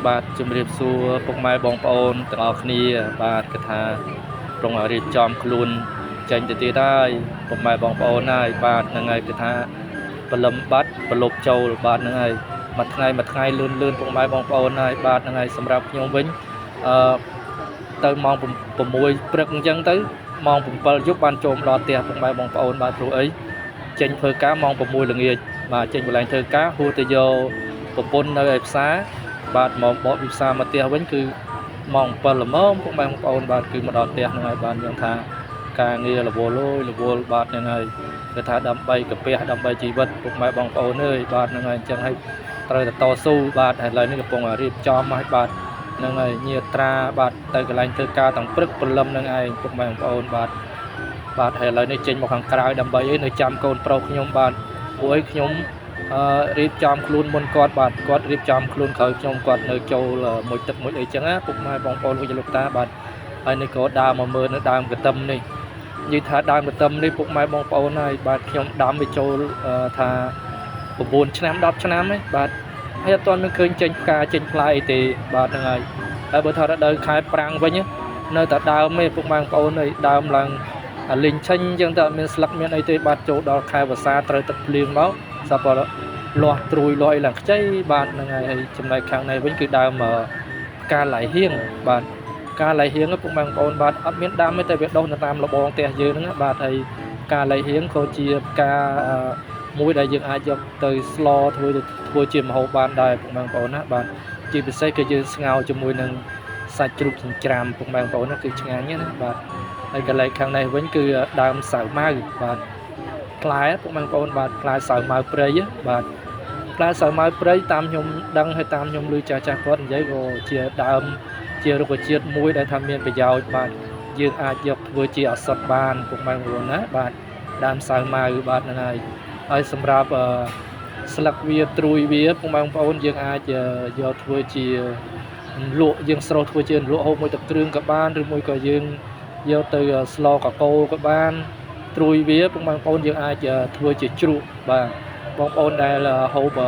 បាទជំរាបសួរពុកម៉ែបងប្អូនទាំងអស់គ្នាបាទគិតថាត្រង់រៀបចំខ្លួនចេញទៅទៀតហើយពុកម៉ែបងប្អូនហើយបាទហ្នឹងហើយគិតថាបលឹមបាត់ប្រឡប់ចូលបាទហ្នឹងហើយមួយថ្ងៃលឿនពុកម៉ែបងប្អូនហើយបាទហ្នឹងហើយសម្រាប់ខ្ញុំវិញអឺទៅម៉ោង6ព្រឹកអញ្ចឹងទៅម៉ោង7យប់បានចូលមកដល់ផ្ទះពុកម៉ែបងប្អូនបាទព្រោះអីចេញធ្វើការម៉ោង6ល្ងាចបាទចេញកន្លែងធ្វើការហួរទៅយកប្រពន្ធនៅឯផ្សារបាទមកបកពីផ្សារមកផ្ទះវិញគឺម៉ោង7ល្មមពុកម៉ែបងប្អូនបាទគឺមកដល់ផ្ទះហ្នឹងហើយបាទខ្ញុំថាការងាររវល់បាទហ្នឹងហើយគឺថាដើម្បីកាពះដើម្បីជីវិតពុកម៉ែបងប្អូនអើយបាទហ្នឹងហើយអញ្ចឹងហើយត្រូវតែតស៊ូបាទឥឡូវនេះកំពុងរៀបចំហើយបាទហ្នឹងហើយញាត្រាបាទទៅកន្លែងធ្វើការទាំងព្រឹកព្រលឹមហ្នឹងឯងពុកម៉ែបងប្អូនបាទហើយឥឡូវនេះចេញមកខាងក្រៅដើម្បីអីនៅចាំកូនប្រុសខ្ញុំបាទពួកអីខ្ញុំរៀបចំខ្លួនមុនគាត់បាទគាត់រៀបចំខ្លួនក្រោយខ្ញុំគាត់នៅចូលមួយទឹកមួយអីចឹងណាពុកម៉ែបងប្អូនវិជ្ជាលោកតាបាទហើយនេះក៏ដើរមកមើលនៅដើមកន្ទឹមនេះនិយាយថាដើមកន្ទឹមនេះពុកម៉ែបងប្អូនហើយបាទខ្ញុំដាំវាចូលថា9ឆ្នាំ10ឆ្នាំហើយបាទហើយអត់ទាន់មានឃើញចេញផ្កាចេញផ្លែអីទេបាទហ្នឹងហើយហើយបើថារដូវខែប្រាំងវិញនៅតែដើមទេពុកម៉ែបងប្អូនហើយដើមឡើងលីងឆេញអញ្ចឹងតែអត់មានស្លឹកមានអីទេបាទចូលដល់ខែវស្សាត្រូវទឹកភ្លៀងមកសាប់លាស់ត្រួយលាស់អីឡើងខ្ចីបាទហ្នឹងហើយចំណែកខាងនេះវិញគឺដើមផ្កាឡៃហៀងបាទផ្កាឡៃហៀងពុកម៉ែបងប្អូនបាទអត់មានដើមទេតែវាដុះនៅតាមលបងផ្ទះយើងហ្នឹងបាទហើយផ្កាឡៃហៀងក៏ជាផ្កាមួយដែលយើងអាចយកទៅស្លធ្វើជាម្ហូបបានដែរពុកម៉ែបងប្អូនណាបាទជាពិសេសគឺយើងស្ងោរជាមួយនឹងសាច់ជ្រូកចិញ្ច្រាំពុកម៉ែបងប្អូនណាគឺឆ្ងាញ់ណាបាទហើយកន្លែងខាងនេះវិញគឺដើមសាវម៉ាវបាទផ្លែពុកម៉ែបងប្អូនបាទផ្លែសាវម៉ាវព្រៃបាទផ្លែសាវម៉ាវព្រៃតាមខ្ញុំដឹងហើយតាមខ្ញុំឮចាស់គាត់និយាយក៏ជាដើមជារុក្ខជាតិមួយដែលថាមានប្រយោជន៍បាទយើងអាចយកធ្វើជាឱសថបានពុកម៉ែបងប្អូនណាបាទដើមសាវម៉ាវបាទហ្នឹងហើយសម្រាប់ស្លឹកវាត្រួយវាពុកម៉ែបងប្អូនយើងអាចយកធ្វើជាលក់យើងស្រោសធ្វើជាលក់ហូបមួយទឹកគ្រឿងក៏បានឬមួយក៏យើងយកទៅស្លកកូរក៏បានត្រួយវាពុកម៉ែបងប្អូនយើងអាចធ្វើជាជ្រក់បាទបងប្អូនដែលហូប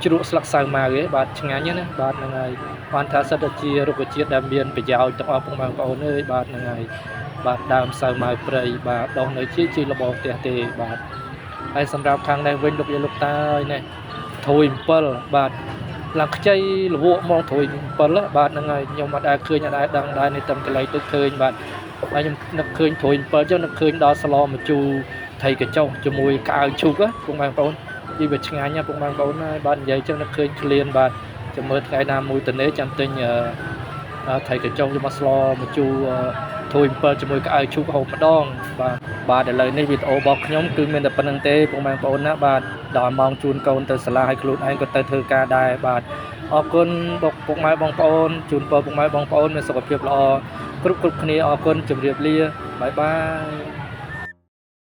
ជ្រក់ស្លឹកសាវម៉ាវឯងបាទឆ្ងាញ់ណាបាទហ្នឹងហើយបានថាសិតតែជារុក្ខជាតិដែលមានប្រយោជន៍ទាំងអស់ពុកម៉ែបងប្អូនអើយបាទហ្នឹងហើយបាទដើមសាវម៉ាវព្រៃបាទដុះនៅជាលបងផ្ទះទេបាទហើយសម្រាប់ខាងនេះវិញលោកយាយលោកតាហើយនេះត្រួយ7បាទឡើងខ្ចីលវក់មកត្រួយ7បាទហ្នឹងហើយខ្ញុំអត់ដែលឃើញអត់ដែលដឹងដែរនេះតែកន្លែងទៅឃើញបាទហើយខ្ញុំនឹកឃើញត្រួយ7ចុះនឹកឃើញដល់ស្លម្ជូរថៃកញ្ចុះជាមួយក្អៅឈូកពុកម៉ែបងប្អូនពីវាឆ្ងាញ់ណាពុកម៉ែបងប្អូនហើយបាទនិយាយចឹងនឹកឃើញឃ្លានបាទចាំមើលថ្ងៃណាមួយទៅនេះចាំទិញថៃកញ្ចុះយកមកស្លម្ជូរត្រួយ7ជាមួយក្អៅឈូកហូបម្ដងបាទឥឡូវនេះវីដេអូរបស់ខ្ញុំគឺមានតែប៉ុណ្្នឹងទេពុកម៉ែបងប្អូនណាបាទដល់ម៉ោងជូនកូនទៅសាលាឲ្យខ្លួនឯងក៏ទៅធ្វើការដែរបាទអរគុណពុកម៉ែបងប្អូនជូនពរពុកម៉ែបងប្អូនមានសុខភាពល្អគ្រប់គ្នាអរគុណជម្រាបលាបាយបាយ